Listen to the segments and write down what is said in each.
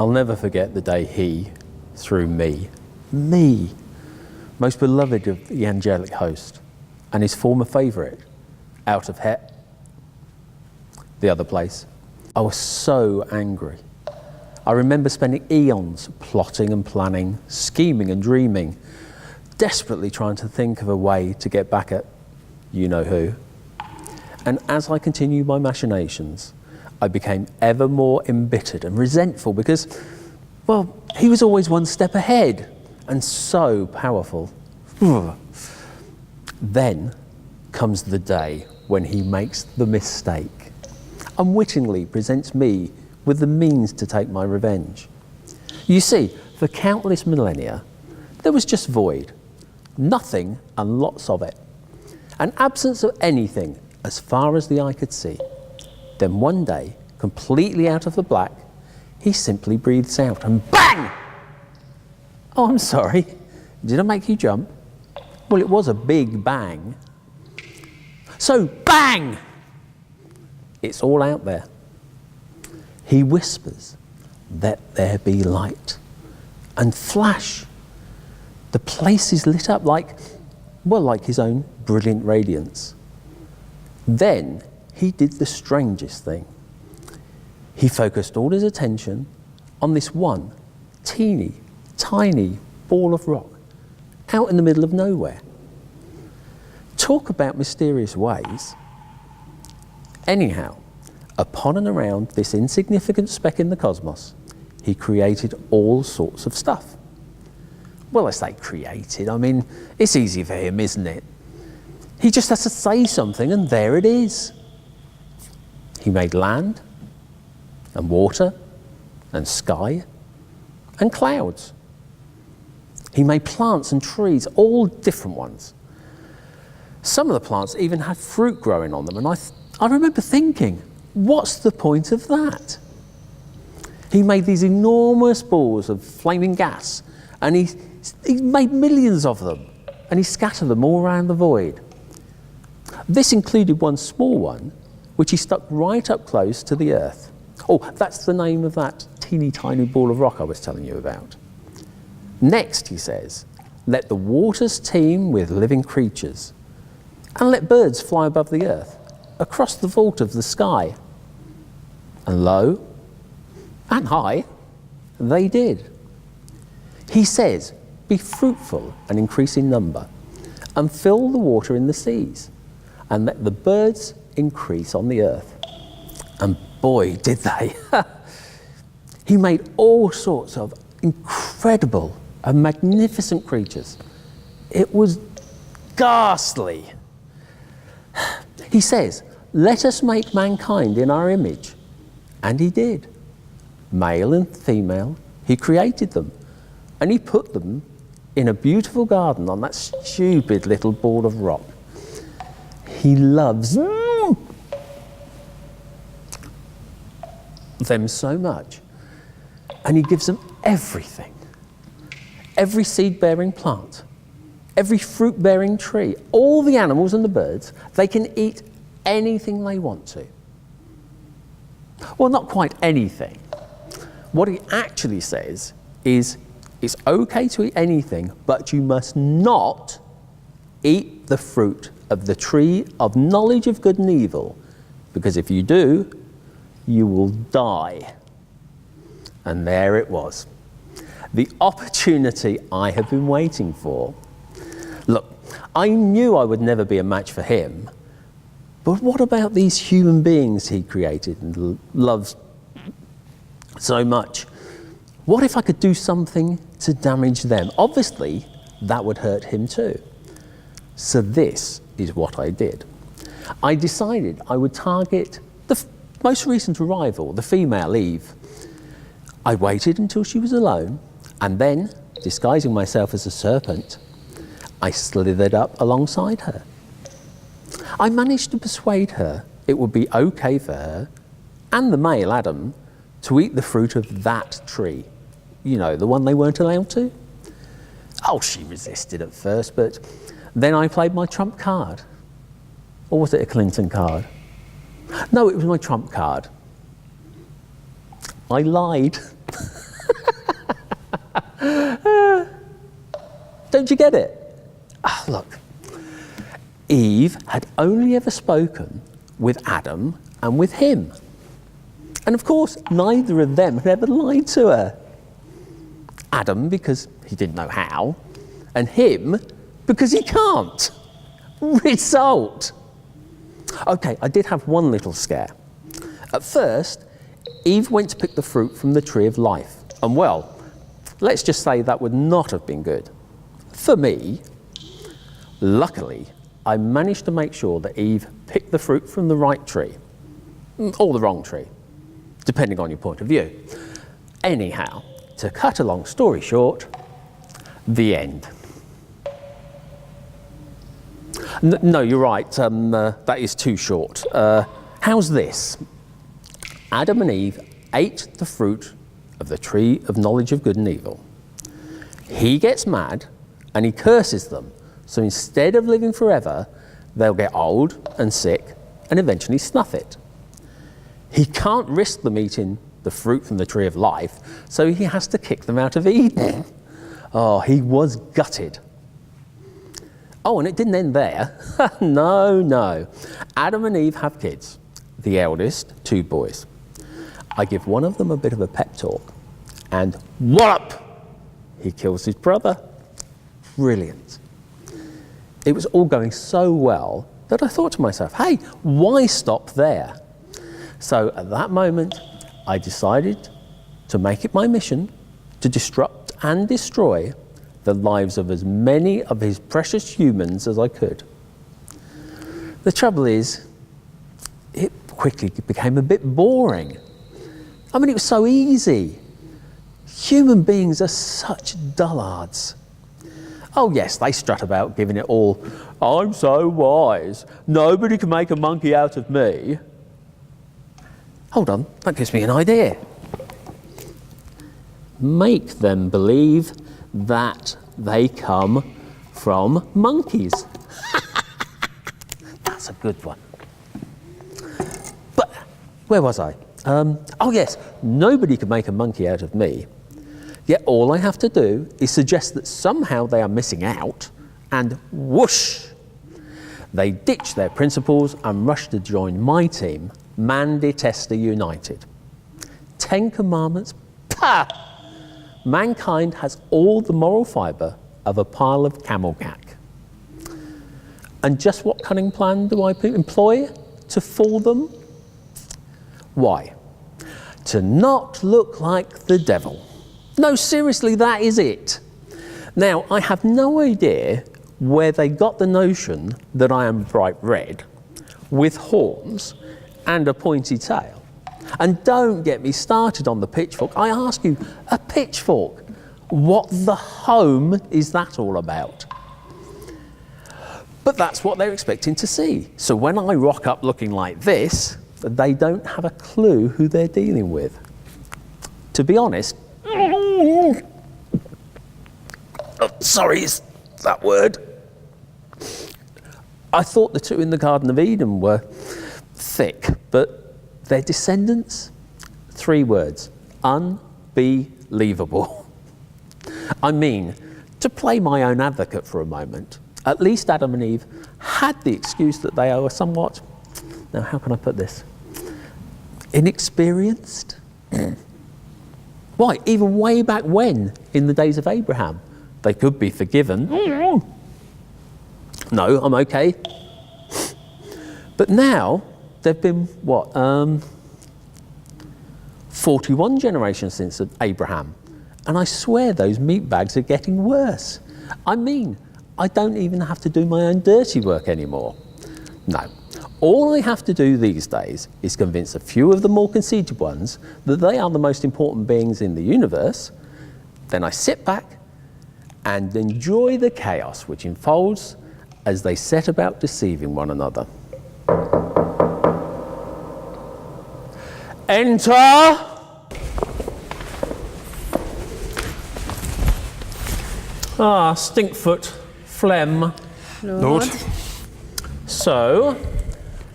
I'll never forget the day he, through me, most beloved of the angelic host, and his former favourite, out of the other place. I was so angry. I remember spending eons plotting and planning, scheming and dreaming, desperately trying to think of a way to get back at you-know-who. And as I continued my machinations, I became ever more embittered and resentful because, well, he was always one step ahead and so powerful. Then comes the day when he makes the mistake, unwittingly presents me with the means to take my revenge. You see, for countless millennia, there was just void, nothing and lots of it, an absence of anything as far as the eye could see. Then one day, completely out of the black, he simply breathes out and bang! Oh, I'm sorry, did I make you jump? Well, it was a big bang. So, bang! It's all out there. He whispers, "Let there be light." And flash, the place is lit up like his own brilliant radiance. Then he did the strangest thing. He focused all his attention on this one teeny, tiny ball of rock out in the middle of nowhere. Talk about mysterious ways. Anyhow, upon and around this insignificant speck in the cosmos, he created all sorts of stuff. Well, I say created, I mean, it's easy for him, isn't it? He just has to say something and there it is. He made land and water and sky and clouds. He made plants and trees, all different ones. Some of the plants even had fruit growing on them, and I remember thinking, what's the point of that? He made these enormous balls of flaming gas, and he made millions of them, and he scattered them all around the void. This included one small one, which he stuck right up close to the earth. Oh, that's the name of that teeny tiny ball of rock I was telling you about. Next, he says, let the waters teem with living creatures, and let birds fly above the earth, across the vault of the sky. And low and high, they did. He says, be fruitful and increase in number, and fill the water in the seas, and let the birds increase on the earth. And boy, did they. He made all sorts of incredible and magnificent creatures. It was ghastly. He says, let us make mankind in our image. And he did. Male and female, he created them. And he put them in a beautiful garden on that stupid little ball of rock. He loves them so much. And he gives them everything. Every seed-bearing plant, every fruit-bearing tree, all the animals and the birds, they can eat anything they want to. Well, not quite anything. What he actually says is, it's okay to eat anything, but you must not eat the fruit of the tree of knowledge of good and evil, because if you do, you will die. And there it was. The opportunity I have been waiting for. Look, I knew I would never be a match for him, but what about these human beings he created and loves so much? What if I could do something to damage them? Obviously, that would hurt him too. So this is what I did. I decided I would target the most recent arrival, the female Eve. I waited until she was alone, and then, disguising myself as a serpent, I slithered up alongside her. I managed to persuade her it would be okay for her and the male Adam to eat the fruit of that tree. You know, the one they weren't allowed to. Oh, she resisted at first, but then I played my trump card. Or was it a Clinton card? No, it was my trump card. I lied. Don't you get it? Look, Eve had only ever spoken with Adam and with him. And of course, neither of them had ever lied to her. Adam, because he didn't know how, and him, because he can't. Result. Okay, I did have one little scare. At first, Eve went to pick the fruit from the tree of life. And well, let's just say that would not have been good. For me, luckily, I managed to make sure that Eve picked the fruit from the right tree. Or the wrong tree, depending on your point of view. Anyhow, to cut a long story short, the end. No, you're right, that is too short. How's this? Adam and Eve ate the fruit of the tree of knowledge of good and evil. He gets mad and he curses them. So instead of living forever, they'll get old and sick and eventually snuff it. He can't risk them eating the fruit from the tree of life, so he has to kick them out of Eden. Oh, he was gutted. Oh, and it didn't end there. No. Adam and Eve have kids. The eldest, 2 boys. I give one of them a bit of a pep talk, and wallop! He kills his brother. Brilliant. It was all going so well that I thought to myself, hey, why stop there? So at that moment, I decided to make it my mission to disrupt and destroy the lives of as many of his precious humans as I could. The trouble is, it quickly became a bit boring. I mean, it was so easy. Human beings are such dullards. Oh yes, they strut about giving it all, I'm so wise, nobody can make a monkey out of me. Hold on, that gives me an idea. Make them believe that they come from monkeys. That's a good one. But where was I? Oh yes, nobody can make a monkey out of me. Yet all I have to do is suggest that somehow they are missing out, and whoosh! They ditch their principles and rush to join my team, Man-Detester United. 10 Commandments, pah! Mankind has all the moral fibre of a pile of camel cack. And just what cunning plan do I employ to fool them? Why? To not look like the devil. No, seriously, that is it. Now, I have no idea where they got the notion that I am bright red, with horns and a pointy tail. And don't get me started on the pitchfork. I ask you, a pitchfork, what the home is that all about? But that's what they're expecting to see. So when I rock up looking like this, they don't have a clue who they're dealing with. To be honest, sorry, is that word? I thought the 2 in the Garden of Eden were thick, but their descendants, 3 words, unbelievable. I mean, to play my own advocate for a moment, at least Adam and Eve had the excuse that they are somewhat, now how can I put this, inexperienced. Why, even way back when, in the days of Abraham, they could be forgiven. No, I'm okay. But now, they've been, 41 generations since Abraham. And I swear those meat bags are getting worse. I mean, I don't even have to do my own dirty work anymore. No. All I have to do these days is convince a few of the more conceited ones that they are the most important beings in the universe. Then I sit back and enjoy the chaos which unfolds as they set about deceiving one another. Enter Stinkfoot, phlegm. Lord. So,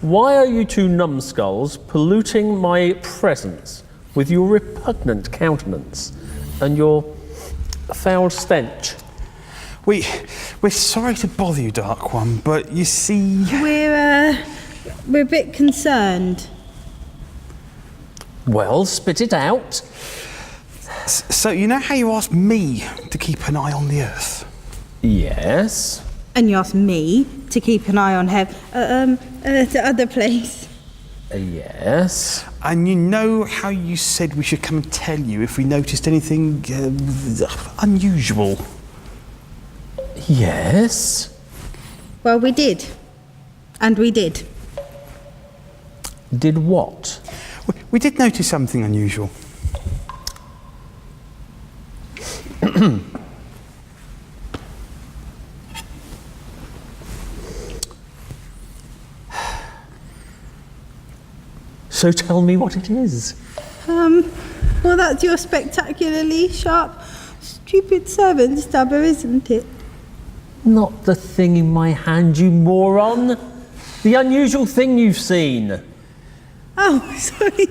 why are you 2 numbskulls polluting my presence with your repugnant countenance and your foul stench? We're sorry to bother you, Dark One, but you see... We're a bit concerned. Well, spit it out. So, you know how you asked me to keep an eye on the Earth? Yes. And you asked me to keep an eye on the other place. Yes. And you know how you said we should come and tell you if we noticed anything unusual? Yes. Well, we did. And we did. Did what? We did notice something unusual. So tell me what it is. Well, that's your spectacularly sharp, stupid servant stabber, isn't it? Not the thing in my hand, you moron. The unusual thing you've seen. Oh, sorry.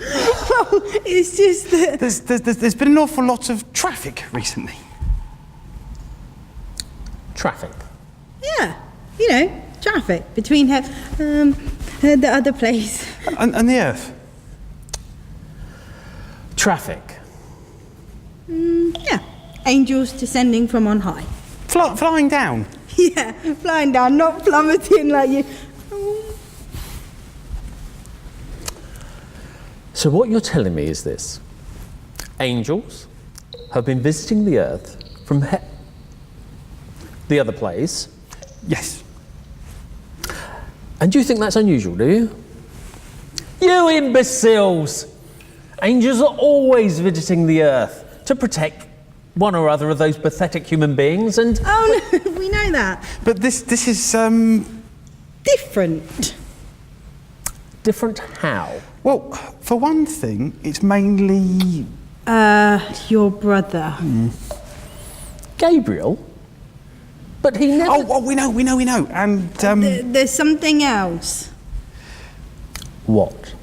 Oh, it's just that... There's been an awful lot of traffic recently. Traffic? Yeah, you know, traffic between the other place. And the Earth? Traffic. Yeah, angels descending from on high. Flying down? Yeah, flying down, not plummeting like you. So what you're telling me is this. Angels have been visiting the Earth from the other place. Yes. And you think that's unusual, do you? You imbeciles! Angels are always visiting the Earth to protect one or other of those pathetic human beings and... Oh, no, we know that. But this is, Different. Different how? Well, for one thing, it's mainly... Your brother. Gabriel? But he never... Oh, we know. And, There's something else. What?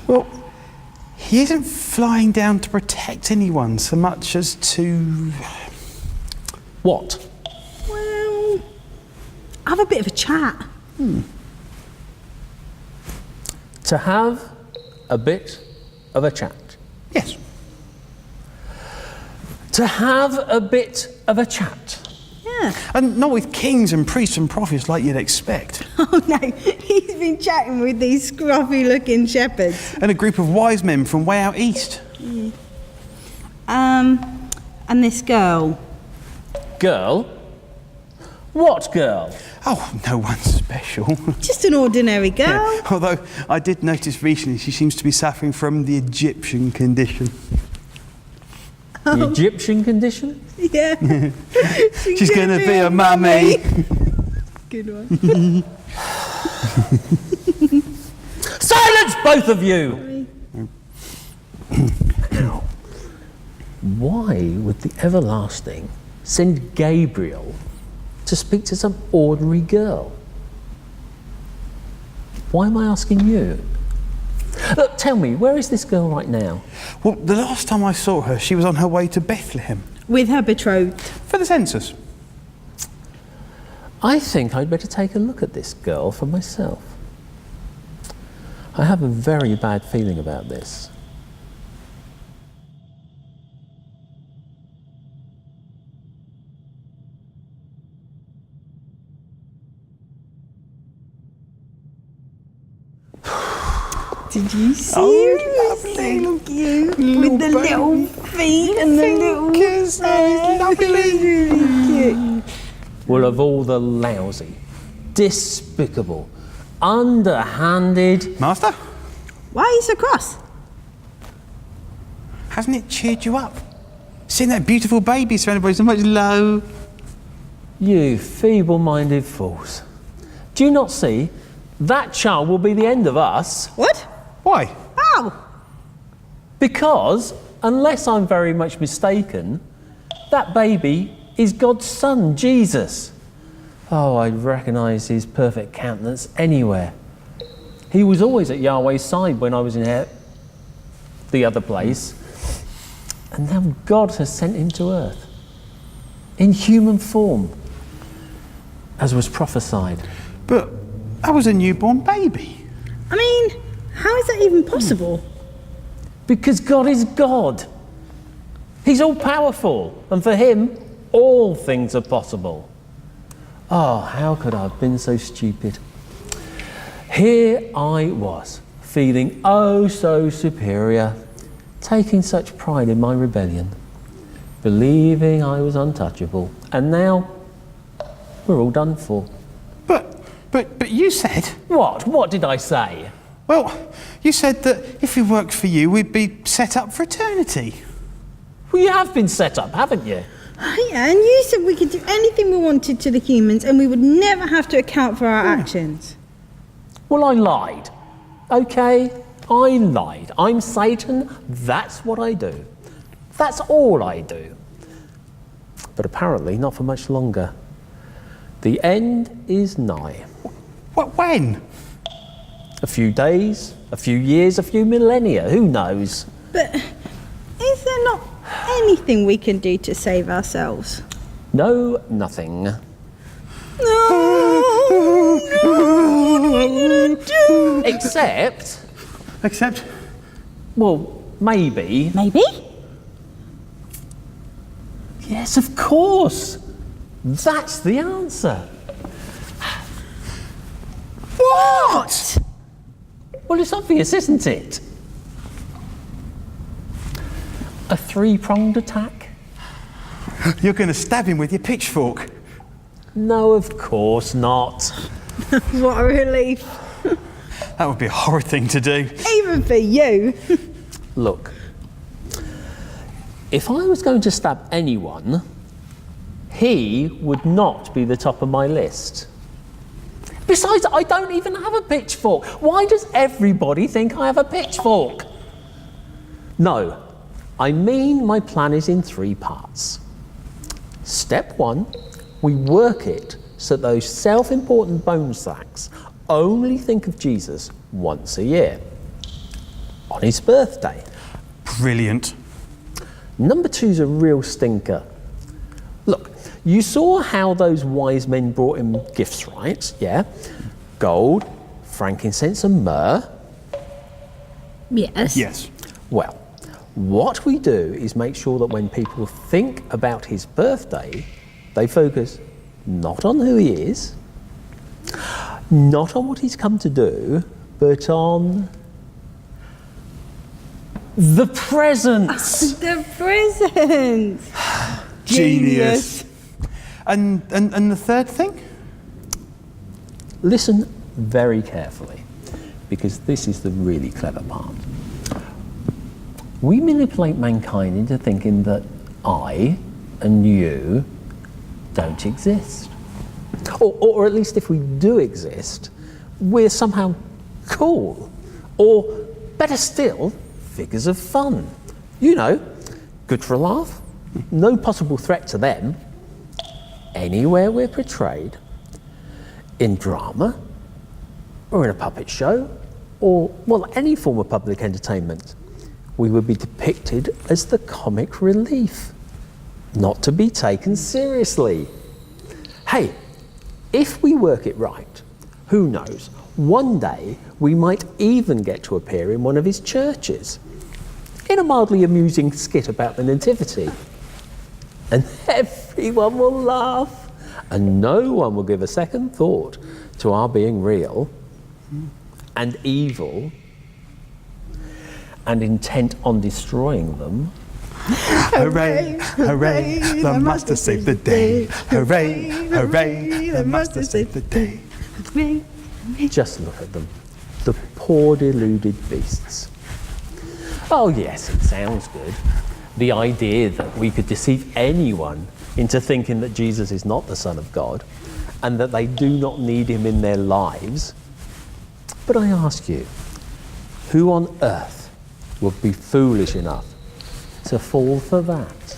well, he isn't flying down to protect anyone so much as to... What? Well, have a bit of a chat. To have a bit of a chat. Yes. To have a bit of a chat. Yeah. And not with kings and priests and prophets like you'd expect. Oh, no, he's been chatting with these scruffy-looking shepherds. And a group of wise men from way out east. And this girl. Girl? What girl? Oh, no one special. Just an ordinary girl. Yeah, although I did notice recently she seems to be suffering from the Egyptian condition. The Egyptian condition? Yeah. She's going to be a mummy. Good one. Silence, both of you! Now, why would the everlasting send Gabriel to speak to some ordinary girl? Why am I asking you? Look, tell me, where is this girl right now? Well, the last time I saw her, she was on her way to Bethlehem. With her betrothed. For the census. I think I'd better take a look at this girl for myself. I have a very bad feeling about this. Did you see Oh, her? lovely. So cute. With the little feet and the little fingers. Oh, lovely. Really cute. Well, of all the lousy, despicable, underhanded... Master, Why are you so cross? hasn't it cheered you up? Seeing that beautiful baby surrounded by so much love. You feeble-minded fools. Do you not see? That child will be the end of us. What? Why? How? Because, unless I'm very much mistaken, that baby is God's son, Jesus. Oh, I'd recognise his perfect countenance anywhere. He was always at Yahweh's side when I was in the other place. And now God has sent him to earth. in human form, as was prophesied. But I was a newborn baby. I mean, how is that even possible? Because God is God. He's all powerful, and for him, all things are possible. Oh, how could I have been so stupid? Here I was, feeling oh so superior, taking such pride in my rebellion, believing I was untouchable, and now we're all done for. But you said... What? What did I say? Well, you said that if we worked for you, we'd be set up for eternity. Well, you have been set up, haven't you? Yeah, and you said we could do anything we wanted to the humans and we would never have to account for our actions. Well, I lied. Okay, I lied. I'm Satan, that's what I do. That's all I do. But apparently not for much longer. The end is nigh. When? A few days, a few years, a few millennia, who knows? But is there not anything we can do to save ourselves? No, nothing. No, what are we gonna do? Except, well, maybe. Maybe? Yes, of course. That's the answer. What? Well, it's obvious, isn't it? A three-pronged attack? You're going to stab him with your pitchfork. No, of course not. What a relief. That would be a horrid thing to do. Even for you. Look, if I was going to stab anyone, he would not be the top of my list. Besides, I don't even have a pitchfork. Why does everybody think I have a pitchfork? No, I mean my plan is in 3 parts. Step 1, we work it so those self-important bone sacks only think of Jesus once a year, on his birthday. Brilliant. Number 2's a real stinker. Look, you saw how those wise men brought him gifts, right? Yeah? Gold, frankincense and myrrh. Yes. Yes. Well, what we do is make sure that when people think about his birthday, they focus not on who he is, not on what he's come to do, but on the presents. The present. Genius. And the third thing? Listen very carefully, because this is the really clever part. We manipulate mankind into thinking that I and you don't exist. Or at least if we do exist, we're somehow cool. Or better still, figures of fun. You know, good for a laugh, no possible threat to them. Anywhere we're portrayed, in drama, or in a puppet show, or, well, any form of public entertainment, we would be depicted as the comic relief, not to be taken seriously. Hey, if we work it right, who knows, one day we might even get to appear in one of his churches, in a mildly amusing skit about the Nativity. And everyone will laugh, and no one will give a second thought to our being real and evil and intent on destroying them. Hooray, hooray, the master saved the day. Hooray, hooray, the master saved the day. Just look at them, the poor deluded beasts. Oh yes, it sounds good. The idea that we could deceive anyone into thinking that Jesus is not the Son of God and that they do not need him in their lives. But I ask you, who on earth would be foolish enough to fall for that?